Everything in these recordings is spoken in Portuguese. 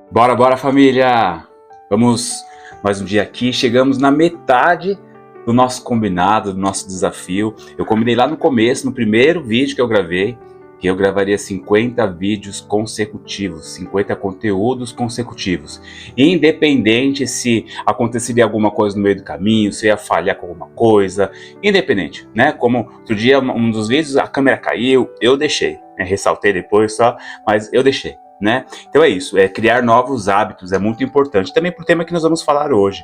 Bora, bora, família! Vamos mais um dia aqui. Chegamos na metade do nosso combinado, do nosso desafio. Eu combinei lá no começo, no primeiro vídeo que eu gravei, que eu gravaria 50 vídeos consecutivos, 50 conteúdos consecutivos. Independente se aconteceria alguma coisa no meio do caminho, se eu ia falhar com alguma coisa, independente, né? Como outro dia, um dos vídeos, a câmera caiu, eu deixei, né? Ressaltei depois só, mas eu deixei. Né? Então é isso, criar novos hábitos é muito importante, também pro tema que nós vamos falar hoje.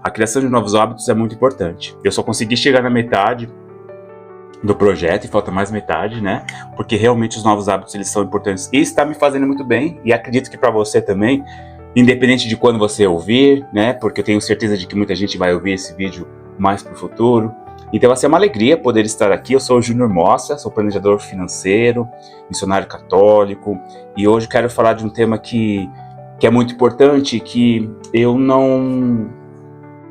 A criação de novos hábitos é muito importante. Eu só consegui chegar na metade do projeto e falta mais metade, né? Porque realmente os novos hábitos eles são importantes e está me fazendo muito bem, e acredito que para você também, independente de quando você ouvir, né? Porque eu tenho certeza de que muita gente vai ouvir esse vídeo mais pro futuro. Então vai ser uma alegria poder estar aqui. Eu sou o Júnior Mossa, sou planejador financeiro, missionário católico, e hoje quero falar de um tema que é muito importante, que eu não...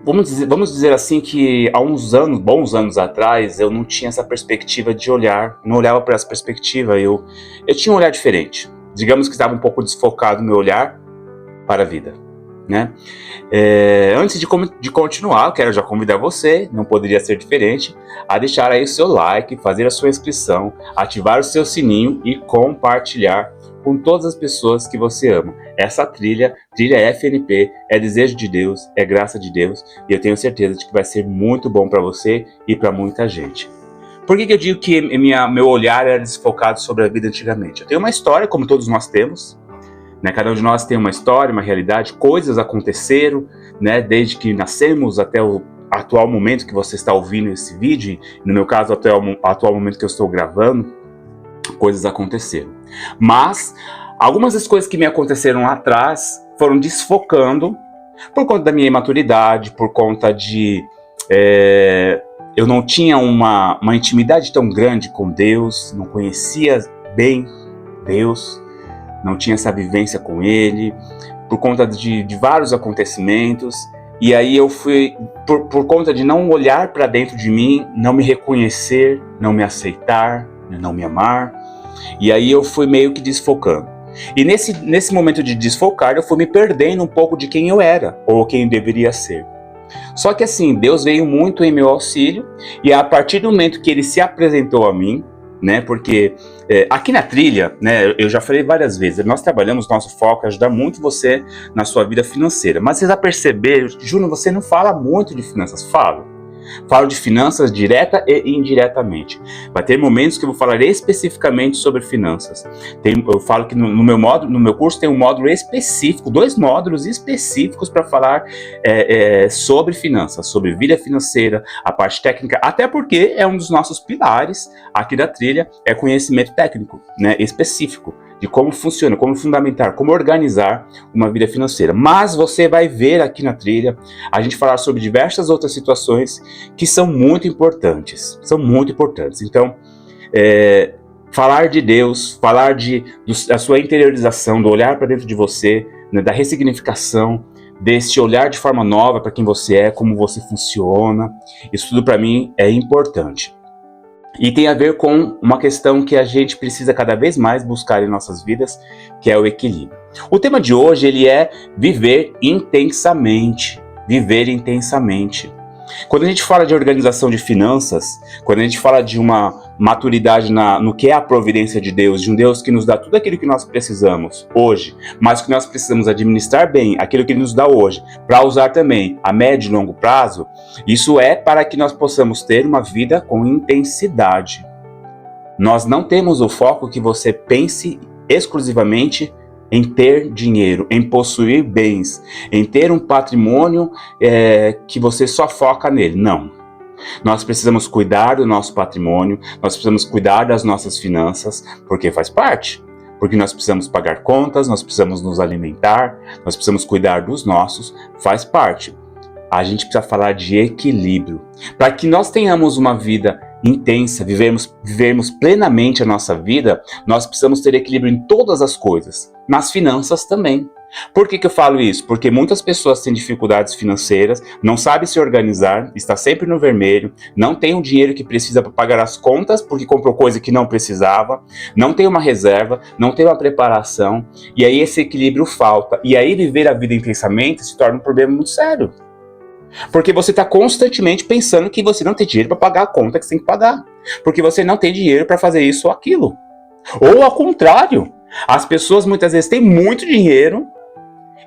Vamos dizer assim que há uns anos, bons anos atrás, eu não tinha essa perspectiva de olhar, não olhava para essa perspectiva, eu tinha um olhar diferente. Digamos que estava um pouco desfocado no meu olhar para a vida, né? Antes de continuar, eu quero já convidar você, não poderia ser diferente, a deixar aí o seu like, fazer a sua inscrição, ativar o seu sininho e compartilhar com todas as pessoas que você ama. Essa trilha FNP, é desejo de Deus, é graça de Deus, e eu tenho certeza de que vai ser muito bom para você e para muita gente. Por que eu digo que meu olhar era desfocado sobre a vida antigamente? Eu tenho uma história, como todos nós temos, né? Cada um de nós tem uma história, uma realidade, coisas aconteceram, né? Desde que nascemos até o atual momento que você está ouvindo esse vídeo, no meu caso até o atual momento que eu estou gravando, coisas aconteceram. Mas algumas das coisas que me aconteceram lá atrás foram desfocando por conta da minha imaturidade, por conta de... eu não tinha uma intimidade tão grande com Deus, não conhecia bem Deus, não tinha essa vivência com Ele, por conta de vários acontecimentos. E aí eu fui, por conta de não olhar para dentro de mim, não me reconhecer, não me aceitar, não me amar, e aí eu fui meio que desfocando. E nesse momento de desfocar, eu fui me perdendo um pouco de quem eu era, ou quem eu deveria ser. Só que assim, Deus veio muito em meu auxílio, e a partir do momento que Ele se apresentou a mim, né, porque aqui na trilha, né, eu já falei várias vezes, nós trabalhamos, nosso foco é ajudar muito você na sua vida financeira. Mas vocês já perceberam, Júnior, você não fala muito de finanças? Falo de finanças direta e indiretamente. Vai ter momentos que eu vou falar especificamente sobre finanças. Eu falo que no meu curso tem um módulo específico, 2 módulos específicos para falar sobre finanças, sobre vida financeira, a parte técnica, até porque é um dos nossos pilares aqui da trilha, é conhecimento técnico, né, específico, de como funciona, como fundamentar, como organizar uma vida financeira. Mas você vai ver aqui na trilha a gente falar sobre diversas outras situações que são muito importantes. Então, falar de Deus, falar da sua interiorização, do olhar para dentro de você, né, da ressignificação, desse olhar de forma nova para quem você é, como você funciona, isso tudo para mim é importante. E tem a ver com uma questão que a gente precisa cada vez mais buscar em nossas vidas, que é o equilíbrio. O tema de hoje ele é viver intensamente. Viver intensamente. Quando a gente fala de organização de finanças, quando a gente fala de uma maturidade no que é a providência de Deus, de um Deus que nos dá tudo aquilo que nós precisamos hoje, mas que nós precisamos administrar bem aquilo que Ele nos dá hoje, para usar também a médio e longo prazo, isso é para que nós possamos ter uma vida com intensidade. Nós não temos o foco que você pense exclusivamente em ter dinheiro, em possuir bens, em ter um patrimônio que você só foca nele. Não. Nós precisamos cuidar do nosso patrimônio, nós precisamos cuidar das nossas finanças, porque faz parte. Porque nós precisamos pagar contas, nós precisamos nos alimentar, nós precisamos cuidar dos nossos, faz parte. A gente precisa falar de equilíbrio. Para que nós tenhamos uma vida intensa, vivermos plenamente a nossa vida, nós precisamos ter equilíbrio em todas as coisas. Nas finanças também. Por que eu falo isso? Porque muitas pessoas têm dificuldades financeiras, não sabem se organizar, está sempre no vermelho, não tem o dinheiro que precisa para pagar as contas porque comprou coisa que não precisava, não tem uma reserva, não tem uma preparação, e aí esse equilíbrio falta. E aí viver a vida intensamente se torna um problema muito sério. Porque você está constantemente pensando que você não tem dinheiro para pagar a conta que você tem que pagar. Porque você não tem dinheiro para fazer isso ou aquilo. Ou ao contrário, as pessoas muitas vezes têm muito dinheiro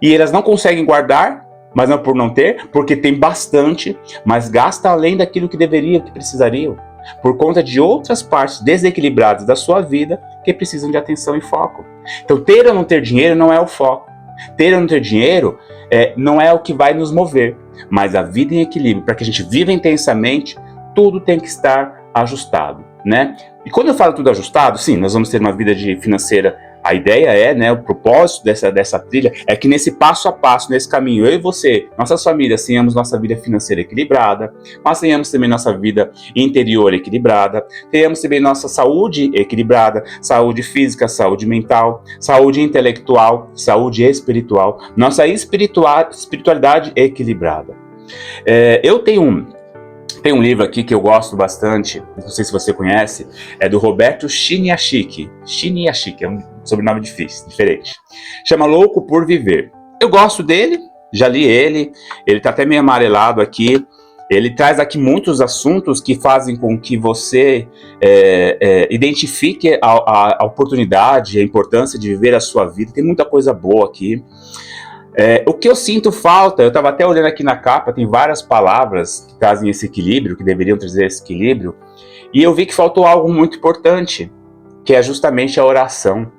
e elas não conseguem guardar, mas não por não ter, porque tem bastante, mas gasta além daquilo que deveriam, que precisariam, por conta de outras partes desequilibradas da sua vida que precisam de atenção e foco. Então, ter ou não ter dinheiro não é o foco. Ter ou não ter dinheiro não é o que vai nos mover, mas a vida em equilíbrio, para que a gente viva intensamente, tudo tem que estar ajustado, né? E quando eu falo tudo ajustado, sim, nós vamos ter uma vida financeira. A ideia é, né, o propósito dessa trilha é que nesse passo a passo, nesse caminho, eu e você, nossas famílias, tenhamos nossa vida financeira equilibrada, nós tenhamos também nossa vida interior equilibrada, tenhamos também nossa saúde equilibrada, saúde física, saúde mental, saúde intelectual, saúde espiritual, nossa espiritualidade equilibrada. Eu tenho um livro aqui que eu gosto bastante, não sei se você conhece, é do Roberto Chiniachiki. Chiniachiki, é um sobrenome difícil, diferente. Chama Louco por Viver. Eu gosto dele, já li ele tá até meio amarelado aqui. Ele traz aqui muitos assuntos que fazem com que você identifique a oportunidade, a importância de viver a sua vida. Tem muita coisa boa aqui. O que eu sinto falta, eu estava até olhando aqui na capa, tem várias palavras que trazem esse equilíbrio, que deveriam trazer esse equilíbrio, e eu vi que faltou algo muito importante, que é justamente a oração,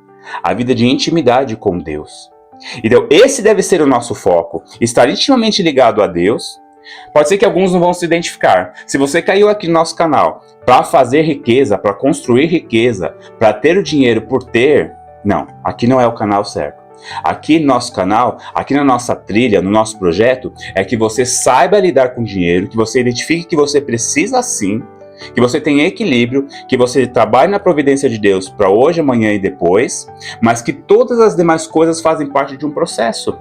a vida de intimidade com Deus. Então, esse deve ser o nosso foco, estar intimamente ligado a Deus. Pode ser que alguns não vão se identificar. Se você caiu aqui no nosso canal para fazer riqueza, para construir riqueza, para ter o dinheiro por ter, não, aqui não é o canal certo. Aqui no nosso canal, aqui na nossa trilha, no nosso projeto, é que você saiba lidar com dinheiro, que você identifique que você precisa sim, que você tenha equilíbrio, que você trabalhe na providência de Deus para hoje, amanhã e depois, mas que todas as demais coisas fazem parte de um processo.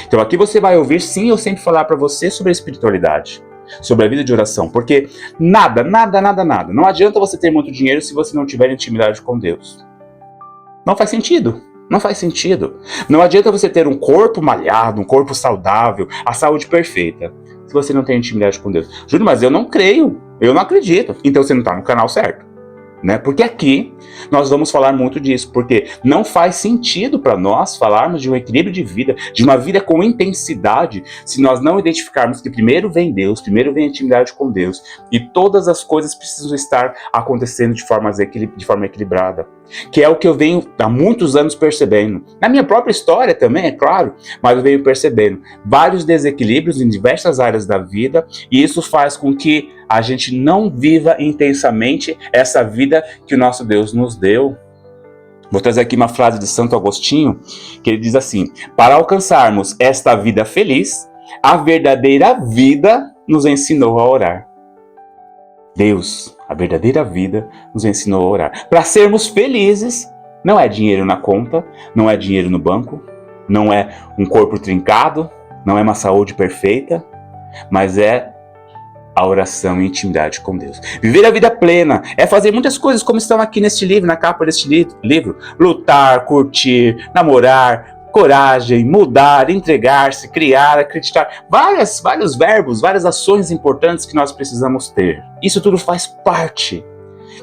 Então aqui você vai ouvir sim eu sempre falar para você sobre a espiritualidade, sobre a vida de oração, porque nada, não adianta você ter muito dinheiro se você não tiver intimidade com Deus. Não faz sentido. Não faz sentido. Não adianta você ter um corpo malhado, um corpo saudável, a saúde perfeita, se você não tem intimidade com Deus. Júlio, mas eu não creio, eu não acredito. Então você não está no canal certo. Né? Porque aqui nós vamos falar muito disso, porque não faz sentido para nós falarmos de um equilíbrio de vida, de uma vida com intensidade, se nós não identificarmos que primeiro vem Deus, primeiro vem a intimidade com Deus, e todas as coisas precisam estar acontecendo de forma equilibrada, que é o que eu venho há muitos anos percebendo, na minha própria história também, é claro, mas eu venho percebendo vários desequilíbrios em diversas áreas da vida, e isso faz com que a gente não viva intensamente essa vida que o nosso Deus nos deu. Vou trazer aqui uma frase de Santo Agostinho, que ele diz assim: para alcançarmos esta vida feliz, a verdadeira vida nos ensinou a orar. Deus, a verdadeira vida, nos ensinou a orar. Para sermos felizes, não é dinheiro na conta, não é dinheiro no banco, não é um corpo trincado, não é uma saúde perfeita, mas é a oração e intimidade com Deus. Viver a vida plena é fazer muitas coisas como estão aqui neste livro, na capa deste livro. Lutar, curtir, namorar, coragem, mudar, entregar-se, criar, acreditar. Vários verbos, várias ações importantes que nós precisamos ter. Isso tudo faz parte.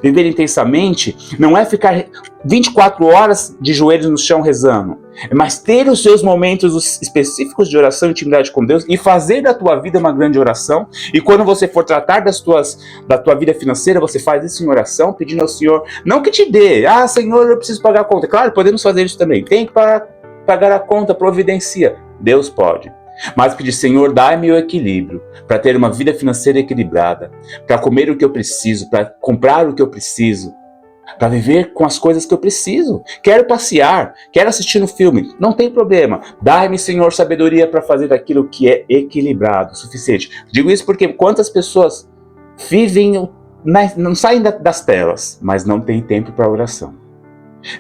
Viver intensamente não é ficar 24 horas de joelhos no chão rezando, mas ter os seus momentos específicos de oração e intimidade com Deus e fazer da tua vida uma grande oração. E quando você for tratar da tua vida financeira, você faz isso em oração, pedindo ao Senhor, não que te dê, Senhor, eu preciso pagar a conta. Claro, podemos fazer isso também. Tem que pagar a conta, providencia. Deus pode. Mas pedir, Senhor, dai-me o equilíbrio para ter uma vida financeira equilibrada, para comer o que eu preciso, para comprar o que eu preciso, para viver com as coisas que eu preciso. Quero passear, quero assistir um filme, não tem problema. Dai-me, Senhor, sabedoria para fazer aquilo que é equilibrado, suficiente. Digo isso porque quantas pessoas vivem, não saem das telas, mas não tem tempo para oração.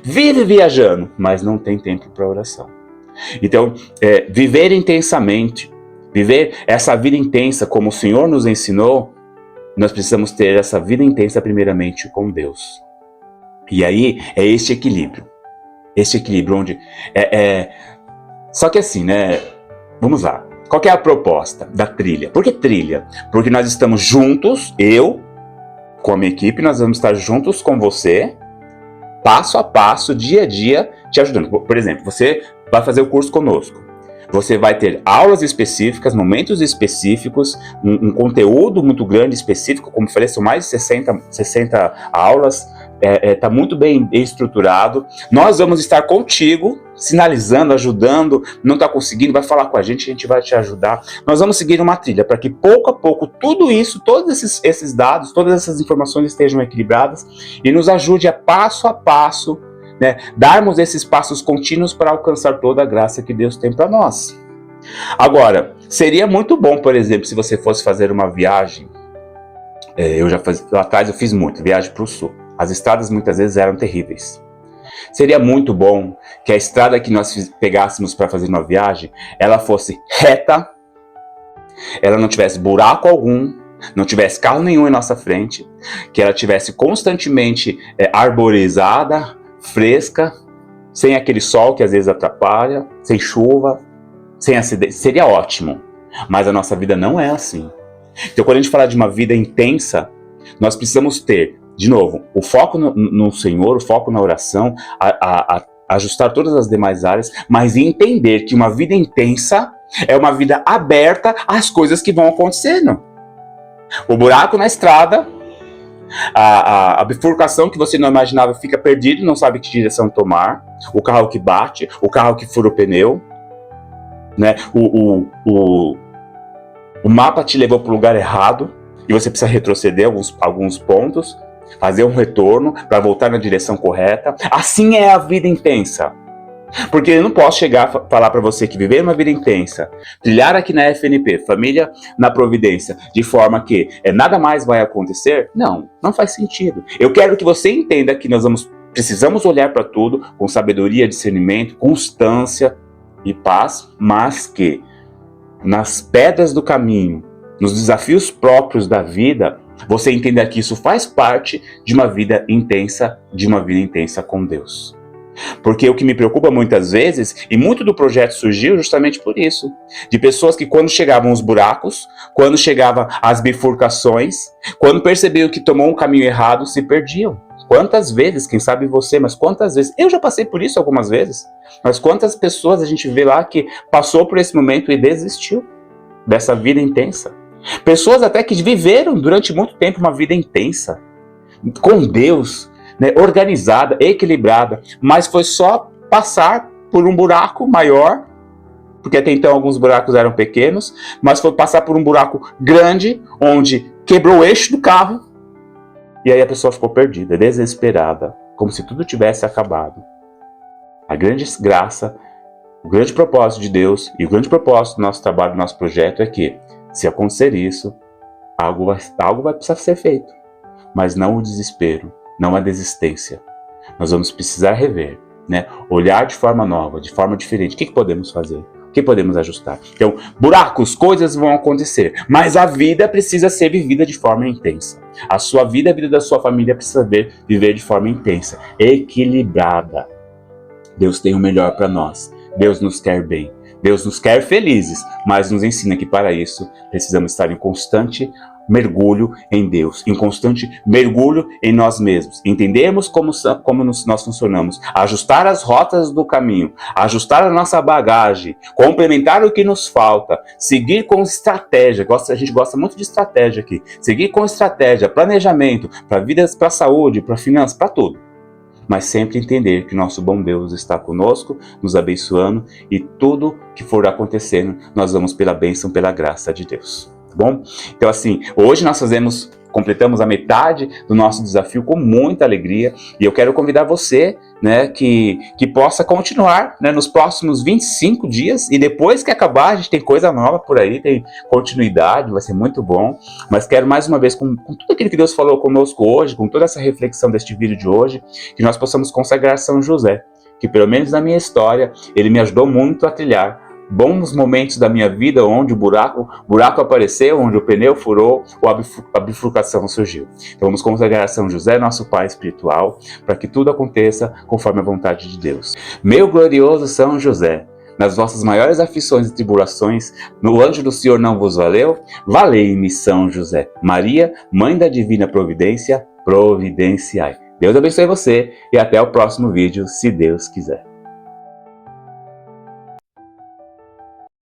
Vive viajando, mas não tem tempo para oração. Então, viver intensamente, viver essa vida intensa como o Senhor nos ensinou, nós precisamos ter essa vida intensa primeiramente com Deus. E aí é este equilíbrio onde só que assim, né? Vamos lá. Qual que é a proposta da trilha? Por que trilha? Porque nós estamos juntos, eu com a minha equipe, nós vamos estar juntos com você, passo a passo, dia a dia, te ajudando. Por exemplo, você vai fazer o curso conosco. Você vai ter aulas específicas, momentos específicos, um conteúdo muito grande, específico, como eu falei, são mais de 60 aulas, está muito bem estruturado. Nós vamos estar contigo, sinalizando, ajudando, não está conseguindo, vai falar com a gente vai te ajudar. Nós vamos seguir uma trilha para que pouco a pouco tudo isso, todos esses dados, todas essas informações estejam equilibradas e nos ajude a passo, né, darmos esses passos contínuos para alcançar toda a graça que Deus tem para nós. Agora, seria muito bom, por exemplo, se você fosse fazer uma viagem, lá atrás eu fiz muito, viagem para o sul. As estradas muitas vezes eram terríveis. Seria muito bom que a estrada que nós pegássemos para fazer uma viagem, ela fosse reta, ela não tivesse buraco algum, não tivesse carro nenhum em nossa frente, que ela tivesse constantemente arborizada, fresca, sem aquele sol que às vezes atrapalha, sem chuva, sem acidente. Seria ótimo, mas a nossa vida não é assim. Então, quando a gente fala de uma vida intensa, nós precisamos ter, de novo, o foco no Senhor, o foco na oração, ajustar todas as demais áreas, mas entender que uma vida intensa é uma vida aberta às coisas que vão acontecendo. O buraco na estrada, a bifurcação que você não imaginava fica perdido, não sabe que direção tomar, o carro que bate, o carro que fura o pneu, né? O mapa te levou para o lugar errado e você precisa retroceder alguns pontos, fazer um retorno para voltar na direção correta. Assim é a vida intensa. Porque eu não posso chegar a falar para você que viver uma vida intensa, trilhar aqui na FNP, família na providência, de forma que nada mais vai acontecer. Não faz sentido. Eu quero que você entenda que nós precisamos olhar para tudo com sabedoria, discernimento, constância e paz, mas que nas pedras do caminho, nos desafios próprios da vida, você entenda que isso faz parte de uma vida intensa com Deus. Porque o que me preocupa muitas vezes, e muito do projeto surgiu justamente por isso, de pessoas que quando chegavam os buracos, quando chegavam as bifurcações, quando percebiam que tomou um caminho errado, se perdiam. Quantas vezes, quem sabe você, mas quantas vezes, eu já passei por isso algumas vezes, mas quantas pessoas a gente vê lá que passou por esse momento e desistiu dessa vida intensa. Pessoas até que viveram durante muito tempo uma vida intensa, com Deus, né, organizada, equilibrada, mas foi só passar por um buraco maior, porque até então alguns buracos eram pequenos, mas foi passar por um buraco grande, onde quebrou o eixo do carro, e aí a pessoa ficou perdida, desesperada, como se tudo tivesse acabado. A grande graça, o grande propósito de Deus e o grande propósito do nosso trabalho, do nosso projeto é que, se acontecer isso, algo vai precisar ser feito, mas não o desespero, não a desistência. Nós vamos precisar rever, né? Olhar de forma nova, de forma diferente. O que podemos fazer? O que podemos ajustar? Então, buracos, coisas vão acontecer, mas a vida precisa ser vivida de forma intensa. A sua vida, a vida da sua família precisa viver de forma intensa, equilibrada. Deus tem o melhor para nós. Deus nos quer bem. Deus nos quer felizes, mas nos ensina que para isso precisamos estar em constante mergulho em Deus, em constante mergulho em nós mesmos, entendermos como nós funcionamos, ajustar as rotas do caminho, ajustar a nossa bagagem, complementar o que nos falta, seguir com estratégia. A gente gosta muito de estratégia aqui, seguir com estratégia, planejamento, para vidas, para saúde, para finanças, para tudo. Mas sempre entender que nosso bom Deus está conosco, nos abençoando, e tudo que for acontecendo, nós vamos pela bênção, pela graça de Deus. Tá bom? Então assim, hoje nós completamos a metade do nosso desafio com muita alegria, e eu quero convidar você, né, que possa continuar, né, nos próximos 25 dias, e depois que acabar a gente tem coisa nova por aí, tem continuidade, vai ser muito bom, mas quero mais uma vez, com tudo aquilo que Deus falou conosco hoje, com toda essa reflexão deste vídeo de hoje, que nós possamos consagrar São José, que pelo menos na minha história, ele me ajudou muito a trilhar bons momentos da minha vida onde o buraco apareceu, onde o pneu furou ou a bifurcação surgiu. Então vamos consagrar a São José, nosso Pai espiritual, para que tudo aconteça conforme a vontade de Deus. Meu glorioso São José, nas vossas maiores aflições e tribulações, no anjo do Senhor não vos valeu? Valei-me, São José. Maria, Mãe da Divina Providência, providenciai. Deus abençoe você e até o próximo vídeo, se Deus quiser.